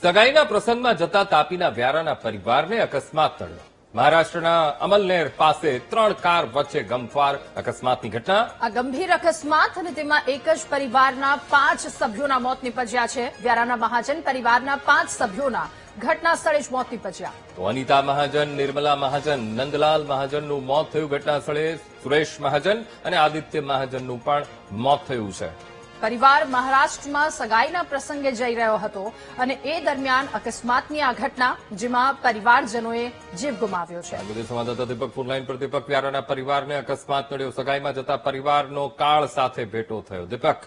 સગાઈના પ્રસંગમાં જતા તાપીના વ્યારાના પરિવારને અકસ્માત ટળ્યો। મહારાષ્ટ્રના અમલનેર પાસે 3 કાર વચ્ચે ગમખ્વાર અકસ્માતની ઘટના। આ ગંભીર અકસ્માત અને તેમાં એક જ પરિવારના 5 સભ્યોના મોત નીપજ્યા છે। વ્યારાના મહાજન પરિવારના 5 સભ્યોના ઘટના સ્થળે જ મોત નીપજ્યા। તો અનિતા મહાજન, નિર્મલા મહાજન, નંદલાલ મહાજનનું મોત થયું ઘટના સ્થળે। સુરેશ મહાજન અને આદિત્ય મહાજનનું પણ મોત થયું છે। પરિવાર મહારાષ્ટ્રમાં સગાઈના પ્રસંગે જઈ રહ્યો હતો અને એ દરમિયાન અકસ્માતની આ ઘટના જેમાં પરિવારજનોએ જીવ ગુમાવ્યો છે। બધે સંવાદદાતા દીપક ફોનલાઈન પર। દીપક, વ્યારાના પરિવારને અકસ્માત નડ્યો, સગાઈમાં જતા પરિવારનો કાળ સાથે ભેટો થયો। દીપક,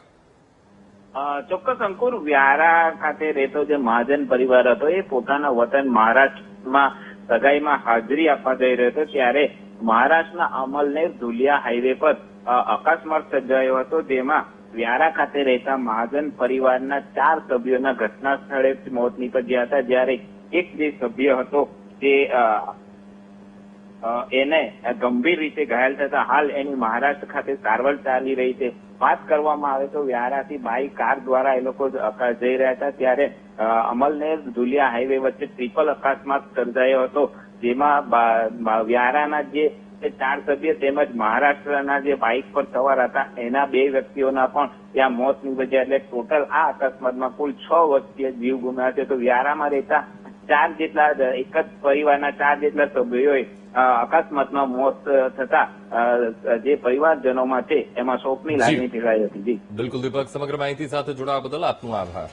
ચોક્કસ અંકુર, વ્યારા ખાતે રહેતો જે મહાજન પરિવાર હતો એ પોતાના વતન મહારાષ્ટ્રમાં સગાઈમાં હાજરી આપવા જઈ રહ્યો હતો ત્યારે મહારાષ્ટ્રના અમલનેર ધુલિયા હાઈવે પર અકસ્માત સર્જાયો હતો, જેમાં વ્યારા ખાતે રહેતા મહાજન પરિવારના 4 સભ્યોના ઘટના સ્થળે મોત નીપજ્યા હતા। જ્યારે એક જે સભ્ય હતો તે એને ગંભીર રીતે ઘાયલ થતા હાલ એની મહારાષ્ટ્ર ખાતે સારવાર ચાલી રહી છે। વાત કરવામાં આવે તો વ્યારાથી બાઇક કાર દ્વારા એ લોકો જઈ રહ્યા હતા ત્યારે અમલનેર ધુલિયા હાઈવે વચ્ચે ટ્રિપલ અકસ્માત સર્જાયો હતો, જેમાં વ્યારાના જે 4 સભ્ય તેમજ મહારાષ્ટ્રના જે બાઇક પર સવાર હતા એના 2 વ્યક્તિઓના પણ ત્યાં મોત નીપજ્યા। એટલે ટોટલ આ અકસ્માતમાં કુલ 6 વ્યક્તિએ જીવ ગુમાવ્યા છે। તો વ્યારામાં રહેતા 4 જેટલા એક જ પરિવારના 4 જેટલા સભ્યોએ અકસ્માતમાં મોત થતા જે પરિવારજનોમાં છે એમાં શોકની લાગણી ફેલાઈ હતી। બિલકુલ દીપક, સમગ્ર માહિતી સાથે જોડાવા બદલ આપનો આભાર।